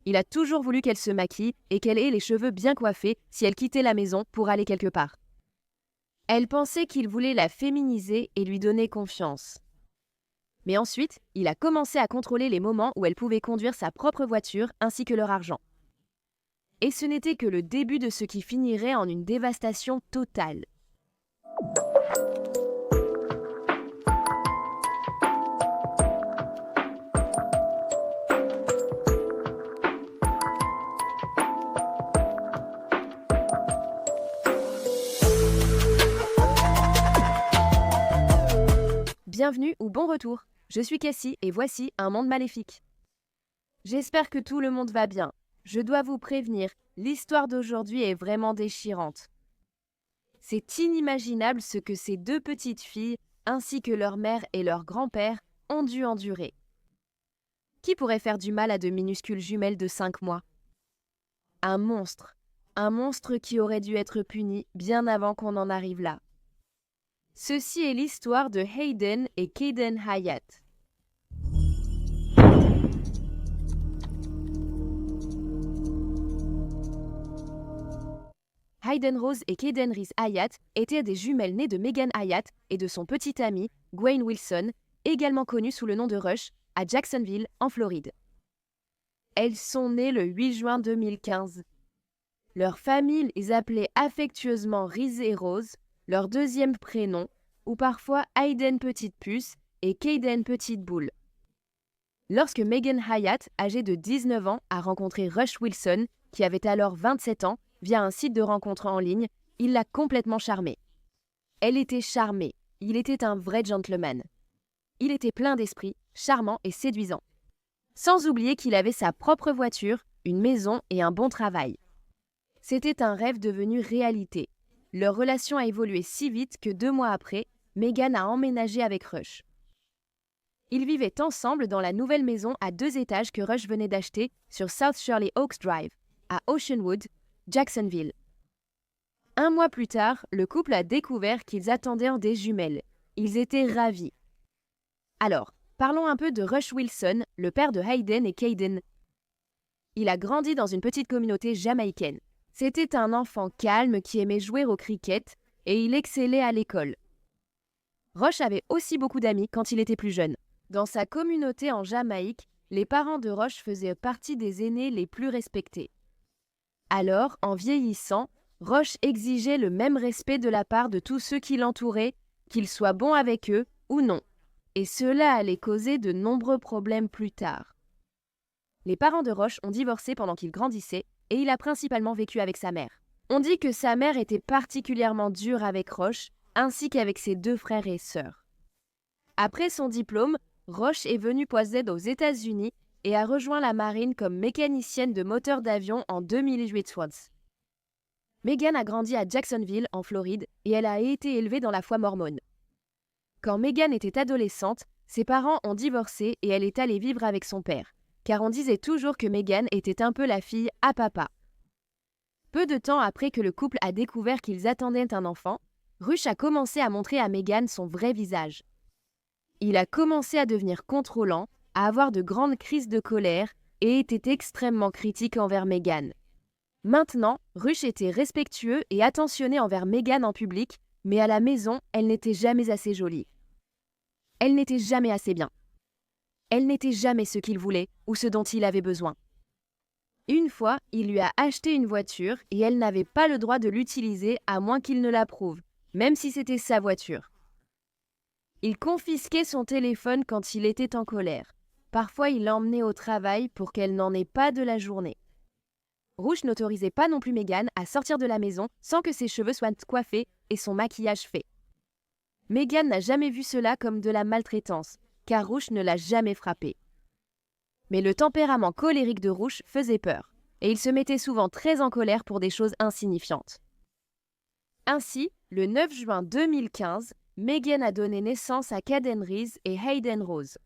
Il a toujours voulu qu'elle se maquille et qu'elle ait les cheveux bien coiffés si elle quittait la maison pour aller quelque part. Elle pensait qu'il voulait la féminiser et lui donner confiance. Mais ensuite, il a commencé à contrôler les moments où elle pouvait conduire sa propre voiture ainsi que leur argent. Et ce n'était que le début de ce qui finirait en une dévastation totale. Bienvenue ou bon retour, je suis Cassie et voici un monde maléfique. J'espère que tout le monde va bien. Je dois vous prévenir, l'histoire d'aujourd'hui est vraiment déchirante. C'est inimaginable ce que ces deux petites filles, ainsi que leur mère et leur grand-père, ont dû endurer. Qui pourrait faire du mal à de minuscules jumelles de 5 mois? Un monstre qui aurait dû être puni bien avant qu'on en arrive là. Ceci est l'histoire de Hayden et Kayden Hyatt. Hayden Rose et Kayden Reese Hyatt étaient des jumelles nées de Megan Hyatt et de son petit ami, Gwen Wilson, également connu sous le nom de Rush, à Jacksonville, en Floride. Elles sont nées le 8 juin 2015. Leur famille les appelait affectueusement Reese et Rose, leur deuxième prénom, ou parfois Hayden Petite Puce et Kayden Petite Boule. Lorsque Megan Hyatt, âgée de 19 ans, a rencontré Rush Wilson, qui avait alors 27 ans, via un site de rencontre en ligne, il l'a complètement charmée. Elle était charmée, il était un vrai gentleman. Il était plein d'esprit, charmant et séduisant. Sans oublier qu'il avait sa propre voiture, une maison et un bon travail. C'était un rêve devenu réalité. Leur relation a évolué si vite que 2 mois après, Megan a emménagé avec Rush. Ils vivaient ensemble dans la nouvelle maison à 2 étages que Rush venait d'acheter sur South Shirley Oaks Drive, à Oceanwood, Jacksonville. 1 mois plus tard, le couple a découvert qu'ils attendaient des jumelles. Ils étaient ravis. Alors, parlons un peu de Rush Wilson, le père de Hayden et Kayden. Il a grandi dans une petite communauté jamaïcaine. C'était un enfant calme qui aimait jouer au cricket et il excellait à l'école. Rush avait aussi beaucoup d'amis quand il était plus jeune. Dans sa communauté en Jamaïque, les parents de Rush faisaient partie des aînés les plus respectés. Alors, en vieillissant, Rush exigeait le même respect de la part de tous ceux qui l'entouraient, qu'ils soient bons avec eux ou non. Et cela allait causer de nombreux problèmes plus tard. Les parents de Rush ont divorcé pendant qu'il grandissait et il a principalement vécu avec sa mère. On dit que sa mère était particulièrement dure avec Rush, ainsi qu'avec ses 2 frères et sœurs. Après son diplôme, Rush est venu poser aux États-Unis et a rejoint la marine comme mécanicienne de moteur d'avion en 2008. Megan a grandi à Jacksonville, en Floride, et elle a été élevée dans la foi mormone. Quand Megan était adolescente, ses parents ont divorcé et elle est allée vivre avec son père, car on disait toujours que Megan était un peu la fille à papa. Peu de temps après que le couple a découvert qu'ils attendaient un enfant, Rush a commencé à montrer à Megan son vrai visage. Il a commencé à devenir contrôlant, à avoir de grandes crises de colère et était extrêmement critique envers Megan. Maintenant, Rush était respectueux et attentionné envers Megan en public, mais à la maison, elle n'était jamais assez jolie. Elle n'était jamais assez bien. Elle n'était jamais ce qu'il voulait ou ce dont il avait besoin. Une fois, il lui a acheté une voiture et elle n'avait pas le droit de l'utiliser à moins qu'il ne l'approuve, même si c'était sa voiture. Il confisquait son téléphone quand il était en colère. Parfois, il l'emmenait au travail pour qu'elle n'en ait pas de la journée. Rush n'autorisait pas non plus Megan à sortir de la maison sans que ses cheveux soient coiffés et son maquillage fait. Megan n'a jamais vu cela comme de la maltraitance, car Rush ne l'a jamais frappée. Mais le tempérament colérique de Rush faisait peur, et il se mettait souvent très en colère pour des choses insignifiantes. Ainsi, le 9 juin 2015, Megan a donné naissance à Kayden Reese et Hayden Rose.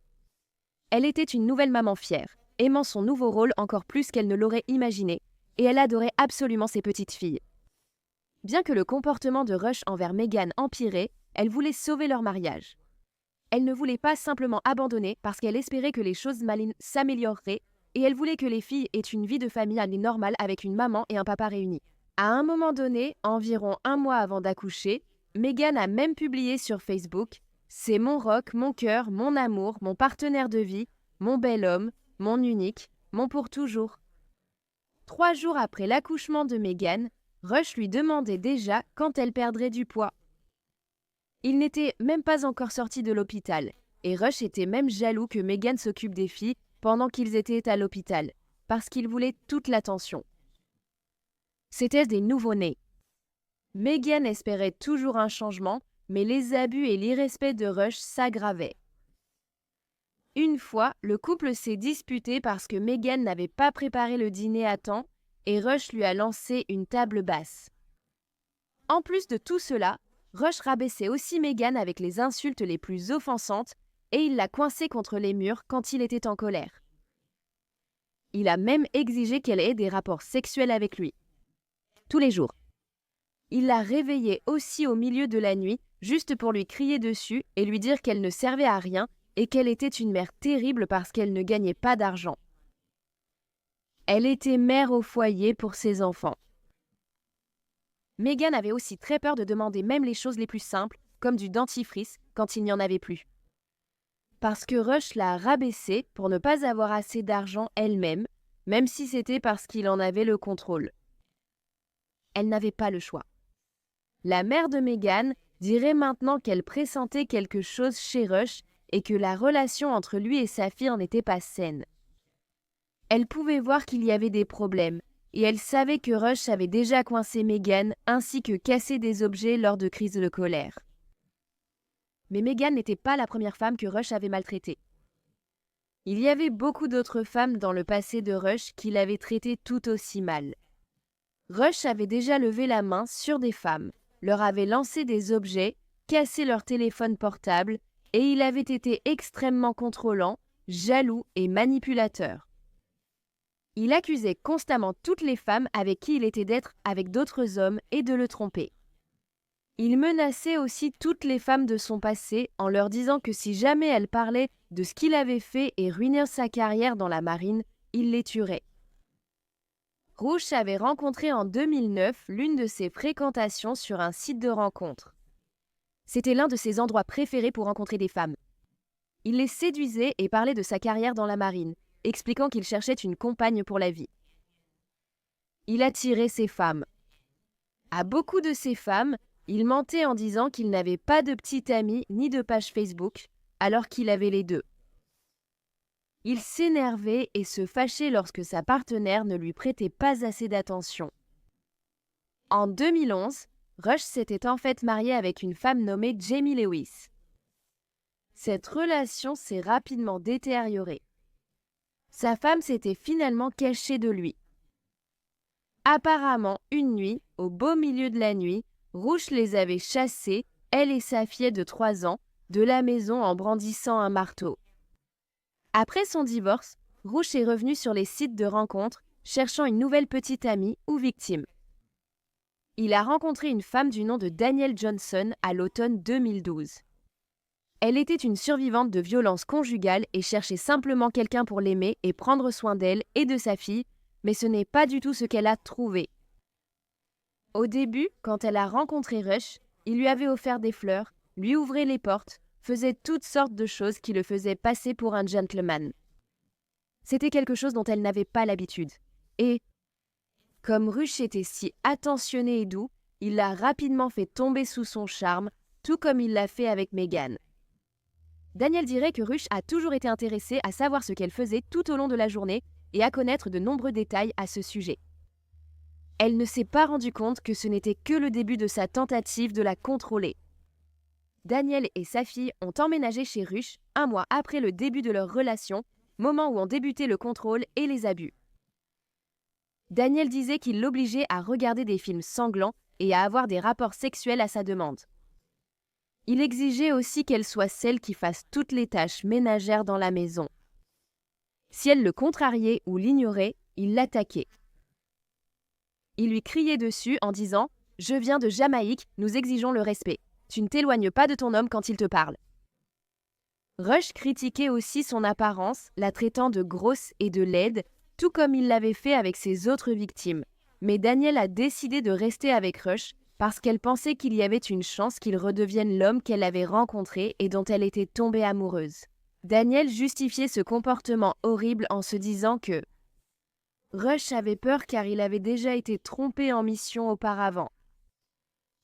Elle était une nouvelle maman fière, aimant son nouveau rôle encore plus qu'elle ne l'aurait imaginé, et elle adorait absolument ses petites filles. Bien que le comportement de Rush envers Megan empirait, elle voulait sauver leur mariage. Elle ne voulait pas simplement abandonner parce qu'elle espérait que les choses s'amélioreraient, et elle voulait que les filles aient une vie de famille normale avec une maman et un papa réunis. À un moment donné, environ 1 mois avant d'accoucher, Meghan a même publié sur Facebook « C'est mon rock, mon cœur, mon amour, mon partenaire de vie, mon bel homme, mon unique, mon pour toujours ». 3 jours après l'accouchement de Meghan, Rush lui demandait déjà quand elle perdrait du poids. Il n'était même pas encore sorti de l'hôpital, et Rush était même jaloux que Meghan s'occupe des filles pendant qu'ils étaient à l'hôpital, parce qu'il voulait toute l'attention. C'étaient des nouveau-nés. Meghan espérait toujours un changement, mais les abus et l'irrespect de Rush s'aggravaient. Une fois, le couple s'est disputé parce que Meghan n'avait pas préparé le dîner à temps et Rush lui a lancé une table basse. En plus de tout cela, Rush rabaissait aussi Meghan avec les insultes les plus offensantes et il l'a coincée contre les murs quand il était en colère. Il a même exigé qu'elle ait des rapports sexuels avec lui. Tous les jours. Il l'a réveillée aussi au milieu de la nuit, juste pour lui crier dessus et lui dire qu'elle ne servait à rien et qu'elle était une mère terrible parce qu'elle ne gagnait pas d'argent. Elle était mère au foyer pour ses enfants. Meghan avait aussi très peur de demander même les choses les plus simples, comme du dentifrice, quand il n'y en avait plus. Parce que Rush l'a rabaissée pour ne pas avoir assez d'argent elle-même, même si c'était parce qu'il en avait le contrôle. Elle n'avait pas le choix. La mère de Meghan dirait maintenant qu'elle pressentait quelque chose chez Rush et que la relation entre lui et sa fille n'était pas saine. Elle pouvait voir qu'il y avait des problèmes, et elle savait que Rush avait déjà coincé Meghan ainsi que cassé des objets lors de crises de colère. Mais Meghan n'était pas la première femme que Rush avait maltraitée. Il y avait beaucoup d'autres femmes dans le passé de Rush qui l'avaient traitée tout aussi mal. Rush avait déjà levé la main sur des femmes, leur avait lancé des objets, cassé leur téléphone portable, et il avait été extrêmement contrôlant, jaloux et manipulateur. Il accusait constamment toutes les femmes avec qui il était d'être avec d'autres hommes et de le tromper. Il menaçait aussi toutes les femmes de son passé en leur disant que si jamais elles parlaient de ce qu'il avait fait et ruiné sa carrière dans la marine, il les tuerait. Rush avait rencontré en 2009 l'une de ses fréquentations sur un site de rencontre. C'était l'un de ses endroits préférés pour rencontrer des femmes. Il les séduisait et parlait de sa carrière dans la marine, expliquant qu'il cherchait une compagne pour la vie. Il attirait ces femmes. À beaucoup de ces femmes, il mentait en disant qu'il n'avait pas de petite amie ni de page Facebook, alors qu'il avait les deux. Il s'énervait et se fâchait lorsque sa partenaire ne lui prêtait pas assez d'attention. En 2011, Rush s'était en fait marié avec une femme nommée Jamie Lewis. Cette relation s'est rapidement détériorée. Sa femme s'était finalement cachée de lui. Apparemment, une nuit, au beau milieu de la nuit, Rush les avait chassés, elle et sa fille de 3 ans, de la maison en brandissant un marteau. Après son divorce, Rush est revenu sur les sites de rencontres, cherchant une nouvelle petite amie ou victime. Il a rencontré une femme du nom de Danielle Johnson à l'automne 2012. Elle était une survivante de violences conjugales et cherchait simplement quelqu'un pour l'aimer et prendre soin d'elle et de sa fille, mais ce n'est pas du tout ce qu'elle a trouvé. Au début, quand elle a rencontré Rush, il lui avait offert des fleurs, lui ouvrait les portes, faisait toutes sortes de choses qui le faisaient passer pour un gentleman. C'était quelque chose dont elle n'avait pas l'habitude. Et, comme Rush était si attentionné et doux, il l'a rapidement fait tomber sous son charme, tout comme il l'a fait avec Meghan. Daniel dirait que Rush a toujours été intéressé à savoir ce qu'elle faisait tout au long de la journée et à connaître de nombreux détails à ce sujet. Elle ne s'est pas rendue compte que ce n'était que le début de sa tentative de la contrôler. Daniel et sa fille ont emménagé chez Rush 1 mois après le début de leur relation, moment où ont débuté le contrôle et les abus. Daniel disait qu'il l'obligeait à regarder des films sanglants et à avoir des rapports sexuels à sa demande. Il exigeait aussi qu'elle soit celle qui fasse toutes les tâches ménagères dans la maison. Si elle le contrariait ou l'ignorait, il l'attaquait. Il lui criait dessus en disant « Je viens de Jamaïque, nous exigeons le respect. Tu ne t'éloignes pas de ton homme quand il te parle. » Rush critiquait aussi son apparence, la traitant de grosse et de laide, tout comme il l'avait fait avec ses autres victimes. Mais Danielle a décidé de rester avec Rush parce qu'elle pensait qu'il y avait une chance qu'il redevienne l'homme qu'elle avait rencontré et dont elle était tombée amoureuse. Danielle justifiait ce comportement horrible en se disant que Rush avait peur car il avait déjà été trompé en mission auparavant.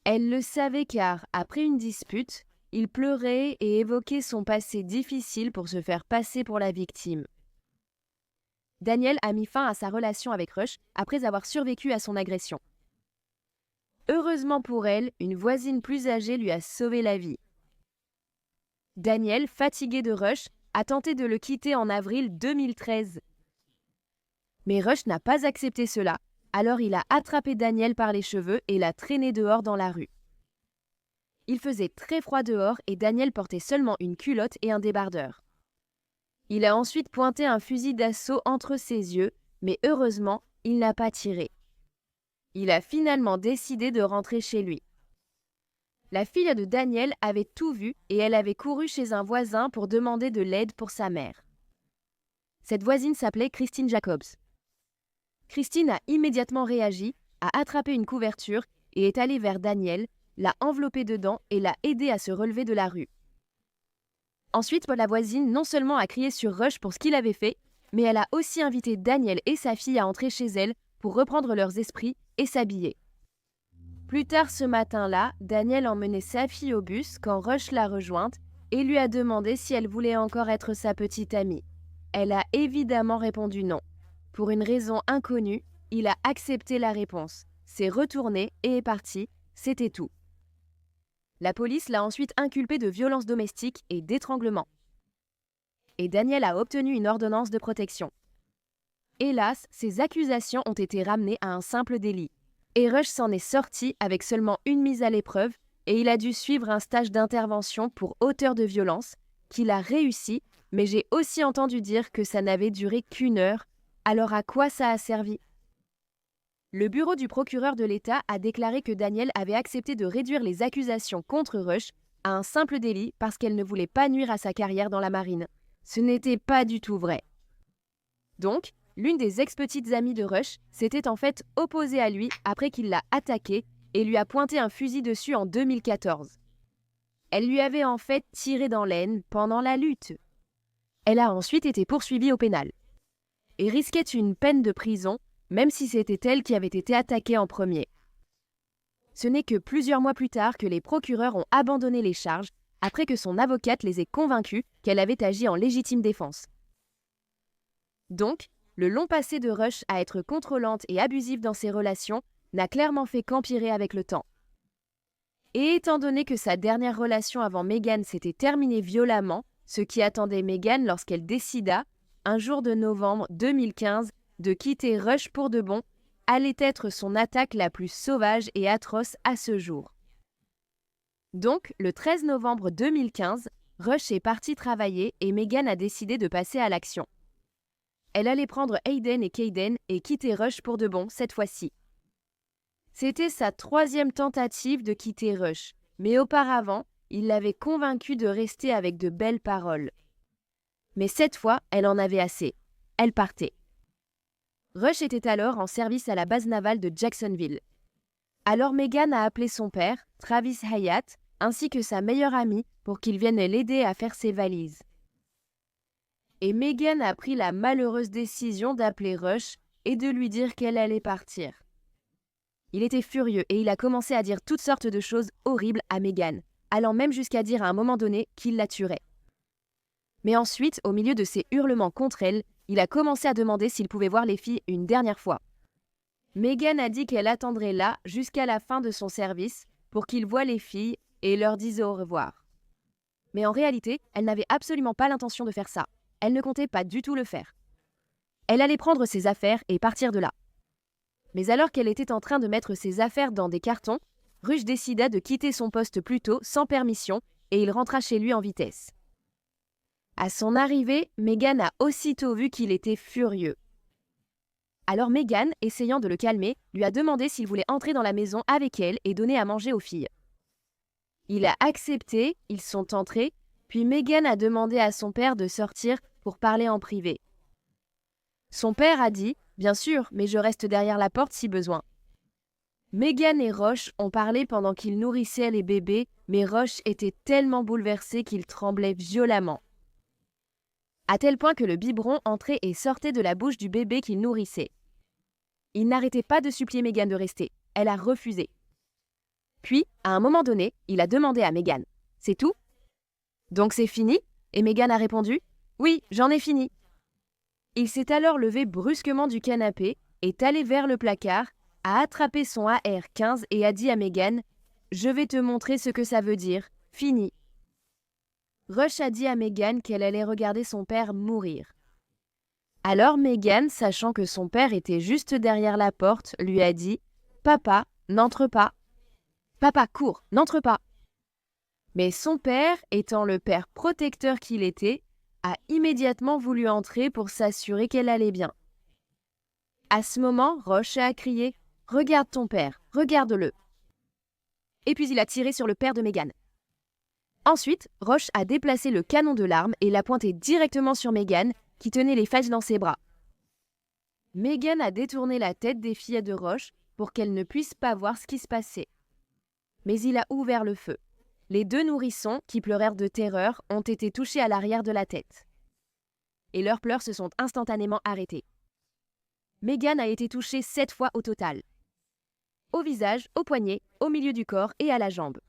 Elle le savait car, après une dispute, il pleurait et évoquait son passé difficile pour se faire passer pour la victime. Danielle a mis fin à sa relation avec Rush après avoir survécu à son agression. Heureusement pour elle, une voisine plus âgée lui a sauvé la vie. Danielle, fatiguée de Rush, a tenté de le quitter en avril 2013. Mais Rush n'a pas accepté cela, alors il a attrapé Danielle par les cheveux et l'a traînée dehors dans la rue. Il faisait très froid dehors et Danielle portait seulement une culotte et un débardeur. Il a ensuite pointé un fusil d'assaut entre ses yeux, mais heureusement, il n'a pas tiré. Il a finalement décidé de rentrer chez lui. La fille de Danielle avait tout vu et elle avait couru chez un voisin pour demander de l'aide pour sa mère. Cette voisine s'appelait Christine Jacobs. Christine a immédiatement réagi, a attrapé une couverture et est allée vers Danielle, l'a enveloppé dedans et l'a aidé à se relever de la rue. Ensuite, la voisine non seulement a crié sur Rush pour ce qu'il avait fait, mais elle a aussi invité Danielle et sa fille à entrer chez elle pour reprendre leurs esprits et s'habiller. Plus tard ce matin-là, Danielle emmenait sa fille au bus quand Rush l'a rejointe et lui a demandé si elle voulait encore être sa petite amie. Elle a évidemment répondu non. Pour une raison inconnue, il a accepté la réponse, s'est retourné et est parti, c'était tout. La police l'a ensuite inculpé de violences domestiques et d'étranglement. Et Danielle a obtenu une ordonnance de protection. Hélas, ces accusations ont été ramenées à un simple délit. Et Rush s'en est sorti avec seulement une mise à l'épreuve et il a dû suivre un stage d'intervention pour auteur de violence qu'il a réussi, mais j'ai aussi entendu dire que ça n'avait duré qu'1 heure. Alors à quoi ça a servi ? Le bureau du procureur de l'État a déclaré que Danielle avait accepté de réduire les accusations contre Rush à un simple délit parce qu'elle ne voulait pas nuire à sa carrière dans la marine. Ce n'était pas du tout vrai. Donc, l'une des ex-petites amies de Rush s'était en fait opposée à lui après qu'il l'a attaqué et lui a pointé un fusil dessus en 2014. Elle lui avait en fait tiré dans l'aine pendant la lutte. Elle a ensuite été poursuivie au pénal et risquait une peine de prison, même si c'était elle qui avait été attaquée en premier. Ce n'est que plusieurs mois plus tard que les procureurs ont abandonné les charges après que son avocate les ait convaincus qu'elle avait agi en légitime défense. Donc, le long passé de Rush à être contrôlante et abusive dans ses relations n'a clairement fait qu'empirer avec le temps. Et étant donné que sa dernière relation avant Meghan s'était terminée violemment, ce qui attendait Meghan lorsqu'elle décida, un jour de novembre 2015, de quitter Rush pour de bon, allait être son attaque la plus sauvage et atroce à ce jour. Donc, le 13 novembre 2015, Rush est parti travailler et Meghan a décidé de passer à l'action. Elle allait prendre Hayden et Kayden et quitter Rush pour de bon cette fois-ci. C'était sa 3e tentative de quitter Rush, mais auparavant, il l'avait convaincue de rester avec de belles paroles. Mais cette fois, elle en avait assez. Elle partait. Rush était alors en service à la base navale de Jacksonville. Alors Meghan a appelé son père, Travis Hyatt, ainsi que sa meilleure amie pour qu'ils viennent l'aider à faire ses valises. Et Meghan a pris la malheureuse décision d'appeler Rush et de lui dire qu'elle allait partir. Il était furieux et il a commencé à dire toutes sortes de choses horribles à Meghan, allant même jusqu'à dire à un moment donné qu'il la tuerait. Mais ensuite, au milieu de ses hurlements contre elle, il a commencé à demander s'il pouvait voir les filles une dernière fois. Meghan a dit qu'elle attendrait là jusqu'à la fin de son service pour qu'il voie les filles et leur dise au revoir. Mais en réalité, elle n'avait absolument pas l'intention de faire ça. Elle ne comptait pas du tout le faire. Elle allait prendre ses affaires et partir de là. Mais alors qu'elle était en train de mettre ses affaires dans des cartons, Rush décida de quitter son poste plus tôt, sans permission, et il rentra chez lui en vitesse. À son arrivée, Meghan a aussitôt vu qu'il était furieux. Alors Meghan, essayant de le calmer, lui a demandé s'il voulait entrer dans la maison avec elle et donner à manger aux filles. Il a accepté, ils sont entrés, Puis Meghan a demandé à son père de sortir pour parler en privé. Son père a dit « Bien sûr, mais je reste derrière la porte si besoin ». Meghan et Roche ont parlé pendant qu'ils nourrissaient les bébés, mais Roche était tellement bouleversé qu'il tremblait violemment. À tel point que le biberon entrait et sortait de la bouche du bébé qu'il nourrissait. Il n'arrêtait pas de supplier Meghan de rester. Elle a refusé. Puis, à un moment donné, il a demandé à Meghan « C'est tout ? Donc c'est fini ?» Et Meghan a répondu « Oui, j'en ai fini. » Il s'est alors levé brusquement du canapé, est allé vers le placard, a attrapé son AR-15 et a dit à Meghan « Je vais te montrer ce que ça veut dire. Fini. » Rush a dit à Meghan qu'elle allait regarder son père mourir. Alors Meghan, sachant que son père était juste derrière la porte, lui a dit « Papa, n'entre pas. Papa, cours, n'entre pas. » Mais son père, étant le père protecteur qu'il était, a immédiatement voulu entrer pour s'assurer qu'elle allait bien. À ce moment, Roche a crié « Regarde ton père, regarde-le !» Et puis il a tiré sur le père de Meghan. Ensuite, Roche a déplacé le canon de l'arme et l'a pointé directement sur Meghan, qui tenait les flèches dans ses bras. Meghan a détourné la tête des filles de Roche pour qu'elles ne puissent pas voir ce qui se passait. Mais il a ouvert le feu. Les 2 nourrissons, qui pleurèrent de terreur, ont été touchés à l'arrière de la tête. Et leurs pleurs se sont instantanément arrêtés. Meghan a été touchée 7 fois au total. Au visage, au poignet, au milieu du corps et à la jambe.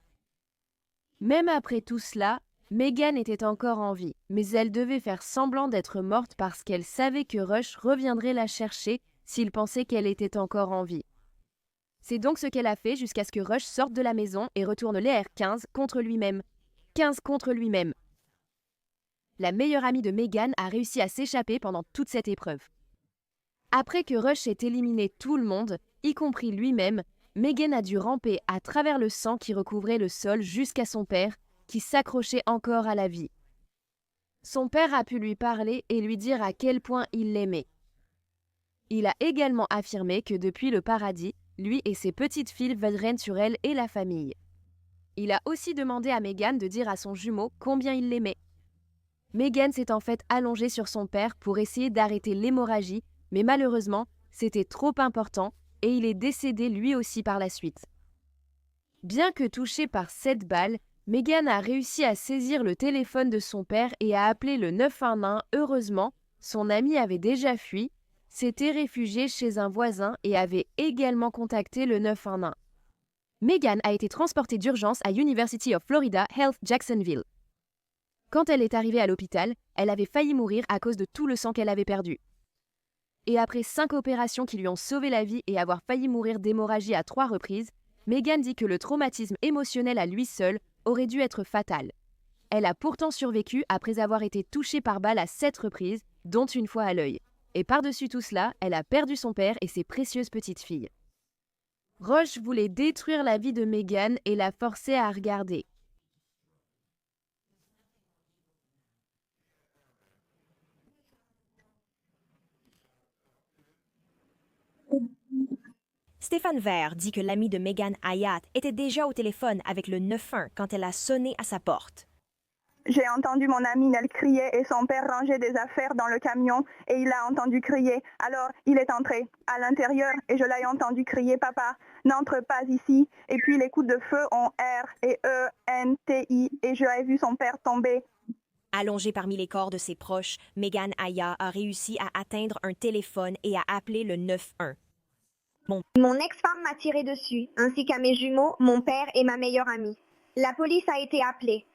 Même après tout cela, Meghan était encore en vie, mais elle devait faire semblant d'être morte parce qu'elle savait que Rush reviendrait la chercher s'il pensait qu'elle était encore en vie. C'est donc ce qu'elle a fait jusqu'à ce que Rush sorte de la maison et retourne les R15 contre lui-même. 15 contre lui-même. La meilleure amie de Meghan a réussi à s'échapper pendant toute cette épreuve. Après que Rush ait éliminé tout le monde, y compris lui-même, Meghan a dû ramper à travers le sang qui recouvrait le sol jusqu'à son père, qui s'accrochait encore à la vie. Son père a pu lui parler et lui dire à quel point il l'aimait. Il a également affirmé que depuis le paradis, lui et ses petites filles veilleraient sur elle et la famille. Il a aussi demandé à Meghan de dire à son jumeau combien il l'aimait. Meghan s'est en fait allongée sur son père pour essayer d'arrêter l'hémorragie, mais malheureusement, c'était trop important et il est décédé lui aussi par la suite. Bien que touché par 7 balles, Meghan a réussi à saisir le téléphone de son père et a appelé le 911. Heureusement, son ami avait déjà fui, s'était réfugié chez un voisin et avait également contacté le 911. Meghan a été transportée d'urgence à University of Florida Health Jacksonville. Quand elle est arrivée à l'hôpital, elle avait failli mourir à cause de tout le sang qu'elle avait perdu. Et après 5 opérations qui lui ont sauvé la vie et avoir failli mourir d'hémorragie à 3 reprises, Meghan dit que le traumatisme émotionnel à lui seul aurait dû être fatal. Elle a pourtant survécu après avoir été touchée par balle à 7 reprises, dont une fois à l'œil. Et par-dessus tout cela, elle a perdu son père et ses précieuses petites filles. Roche voulait détruire la vie de Meghan et la forcer à regarder. Stéphane Vert dit que l'ami de Meghan Hayat était déjà au téléphone avec le 911 quand elle a sonné à sa porte. J'ai entendu mon amie Nell crier et son père ranger des affaires dans le camion et il a entendu crier. Alors il est entré à l'intérieur et je l'ai entendu crier « Papa, n'entre pas ici ». Et puis les coups de feu ont R et E, N, T, I et je ai vu son père tomber. Allongée parmi les corps de ses proches, Meghan Hayat a réussi à atteindre un téléphone et à appeler le 911. Mon ex-femme m'a tiré dessus, ainsi qu'à mes jumeaux, mon père et ma meilleure amie. La police a été appelée.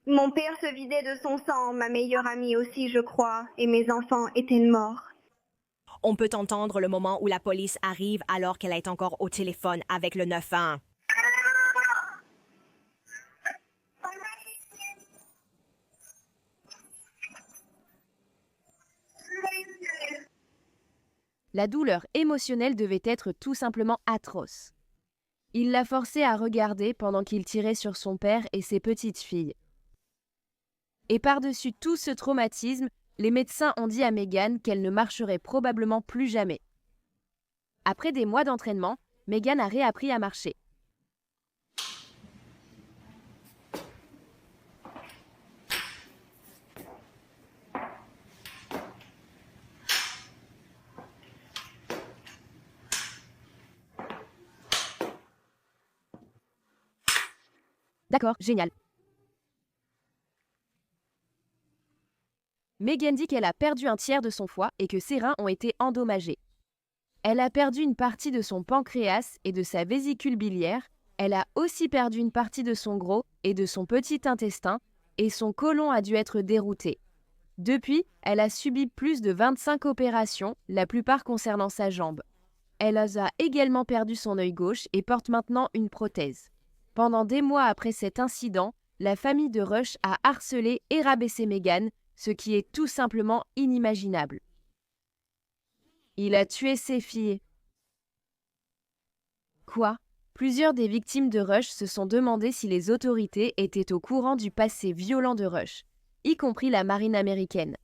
Mon père se vidait de son sang, ma meilleure amie aussi, je crois, et mes enfants étaient morts. On peut entendre le moment où la police arrive alors qu'elle est encore au téléphone avec le 911. La douleur émotionnelle devait être tout simplement atroce. Il l'a forcée à regarder pendant qu'il tirait sur son père et ses petites filles. Et par-dessus tout ce traumatisme, les médecins ont dit à Meghan qu'elle ne marcherait probablement plus jamais. Après des mois d'entraînement, Meghan a réappris à marcher. D'accord, génial. Megan dit qu'elle a perdu un tiers de son foie et que ses reins ont été endommagés. Elle a perdu une partie de son pancréas et de sa vésicule biliaire. Elle a aussi perdu une partie de son gros et de son petit intestin et son côlon a dû être dérouté. Depuis, elle a subi plus de 25 opérations, la plupart concernant sa jambe. Elle a également perdu son œil gauche et porte maintenant une prothèse. Pendant des mois après cet incident, la famille de Rush a harcelé et rabaissé Megan, ce qui est tout simplement inimaginable. Il a tué ses filles. Quoi ? Plusieurs des victimes de Rush se sont demandé si les autorités étaient au courant du passé violent de Rush, y compris la marine américaine.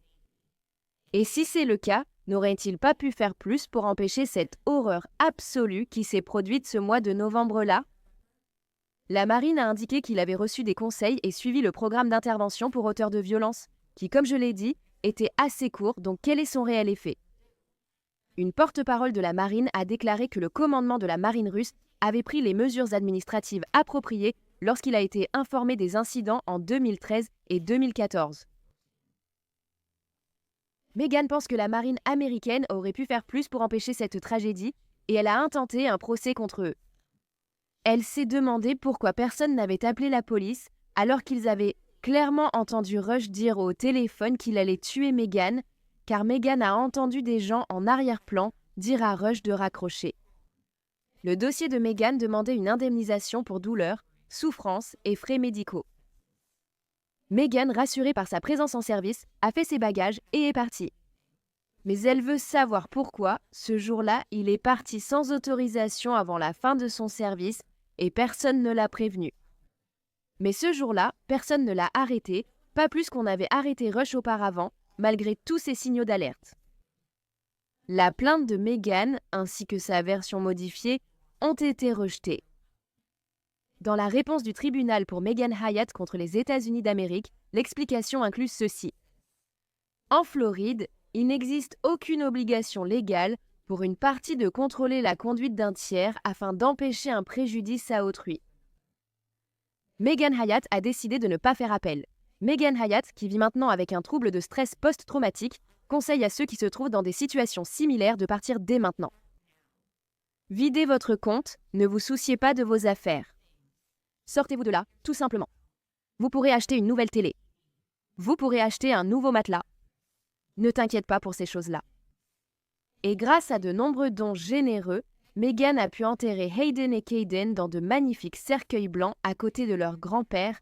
Et si c'est le cas, n'aurait-il pas pu faire plus pour empêcher cette horreur absolue qui s'est produite ce mois de novembre-là ? La marine a indiqué qu'il avait reçu des conseils et suivi le programme d'intervention pour auteurs de violence, qui, comme je l'ai dit, était assez court, donc quel est son réel effet ? Une porte-parole de la marine a déclaré que le commandement de la marine russe avait pris les mesures administratives appropriées lorsqu'il a été informé des incidents en 2013 et 2014. Megan pense que la marine américaine aurait pu faire plus pour empêcher cette tragédie et elle a intenté un procès contre eux. Elle s'est demandé pourquoi personne n'avait appelé la police alors qu'ils avaient clairement entendu Rush dire au téléphone qu'il allait tuer Megan, car Megan a entendu des gens en arrière-plan dire à Rush de raccrocher. Le dossier de Megan demandait une indemnisation pour douleur, souffrance et frais médicaux. Megan, rassurée par sa présence en service, a fait ses bagages et est partie. Mais elle veut savoir pourquoi, ce jour-là, il est parti sans autorisation avant la fin de son service et personne ne l'a prévenu. Mais ce jour-là, personne ne l'a arrêté, pas plus qu'on avait arrêté Rush auparavant, malgré tous ces signaux d'alerte. La plainte de Megan, ainsi que sa version modifiée, ont été rejetées. Dans la réponse du tribunal pour Megan Hyatt contre les États-Unis d'Amérique, l'explication inclut ceci. En Floride, il n'existe aucune obligation légale pour une partie de contrôler la conduite d'un tiers afin d'empêcher un préjudice à autrui. Megan Hyatt a décidé de ne pas faire appel. Megan Hyatt, qui vit maintenant avec un trouble de stress post-traumatique, conseille à ceux qui se trouvent dans des situations similaires de partir dès maintenant. Videz votre compte, ne vous souciez pas de vos affaires. Sortez-vous de là, tout simplement. Vous pourrez acheter une nouvelle télé. Vous pourrez acheter un nouveau matelas. Ne t'inquiète pas pour ces choses-là. Et grâce à de nombreux dons généreux, Megan a pu enterrer Hayden et Kayden dans de magnifiques cercueils blancs à côté de leur grand-père,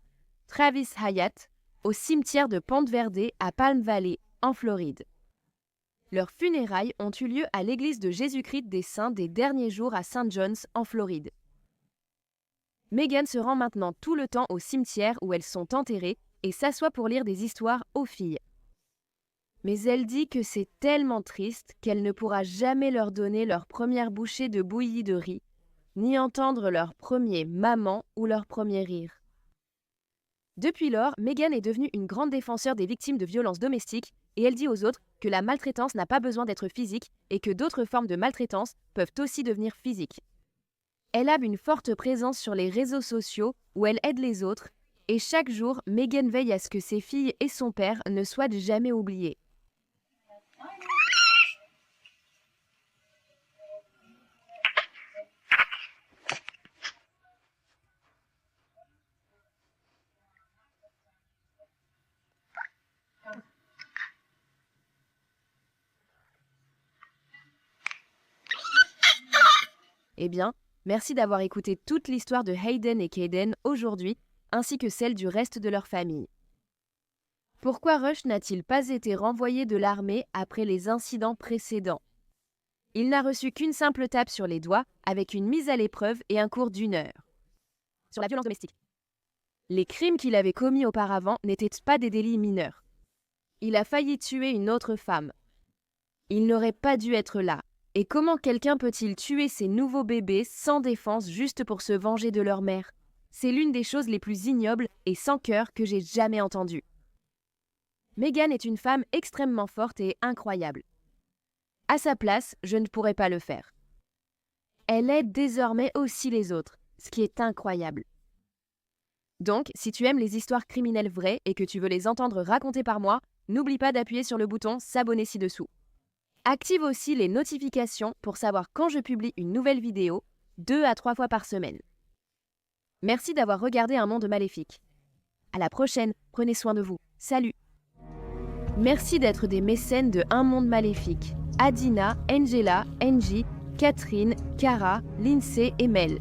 Travis Hyatt, au cimetière de Ponte Verde à Palm Valley, en Floride. Leurs funérailles ont eu lieu à l'église de Jésus-Christ des Saints des Derniers Jours à St. John's, en Floride. Megan se rend maintenant tout le temps au cimetière où elles sont enterrées et s'assoit pour lire des histoires aux filles. Mais elle dit que c'est tellement triste qu'elle ne pourra jamais leur donner leur première bouchée de bouillie de riz, ni entendre leur premier maman ou leur premier rire. Depuis lors, Megan est devenue une grande défenseur des victimes de violences domestiques et elle dit aux autres que la maltraitance n'a pas besoin d'être physique et que d'autres formes de maltraitance peuvent aussi devenir physiques. Elle a une forte présence sur les réseaux sociaux où elle aide les autres et chaque jour, Megan veille à ce que ses filles et son père ne soient jamais oubliés. Eh bien, merci d'avoir écouté toute l'histoire de Hayden et Kayden aujourd'hui, ainsi que celle du reste de leur famille. Pourquoi Rush n'a-t-il pas été renvoyé de l'armée après les incidents précédents ? Il n'a reçu qu'une simple tape sur les doigts, avec une mise à l'épreuve et un cours d'1 heure. Sur la violence domestique. Les crimes qu'il avait commis auparavant n'étaient pas des délits mineurs. Il a failli tuer une autre femme. Il n'aurait pas dû être là. Et comment quelqu'un peut-il tuer ses nouveaux bébés sans défense juste pour se venger de leur mère ? C'est l'une des choses les plus ignobles et sans cœur que j'ai jamais entendues. Megan est une femme extrêmement forte et incroyable. À sa place, je ne pourrais pas le faire. Elle aide désormais aussi les autres, ce qui est incroyable. Donc, si tu aimes les histoires criminelles vraies et que tu veux les entendre racontées par moi, n'oublie pas d'appuyer sur le bouton s'abonner ci-dessous. Active aussi les notifications pour savoir quand je publie une nouvelle vidéo, 2 à 3 fois par semaine. Merci d'avoir regardé Un Monde Maléfique. À la prochaine, prenez soin de vous. Salut! Merci d'être des mécènes de Un Monde Maléfique. Adina, Angela, Angie, Catherine, Cara, Lindsay et Mel.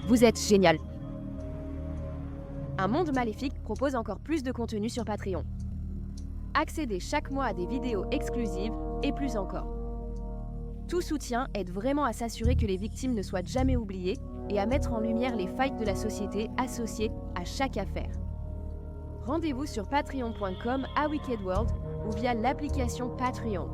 Vous êtes génial. Un Monde Maléfique propose encore plus de contenu sur Patreon. Accédez chaque mois à des vidéos exclusives et plus encore. Tout soutien aide vraiment à s'assurer que les victimes ne soient jamais oubliées et à mettre en lumière les failles de la société associées à chaque affaire. Rendez-vous sur patreon.com à Wicked World ou via l'application Patreon.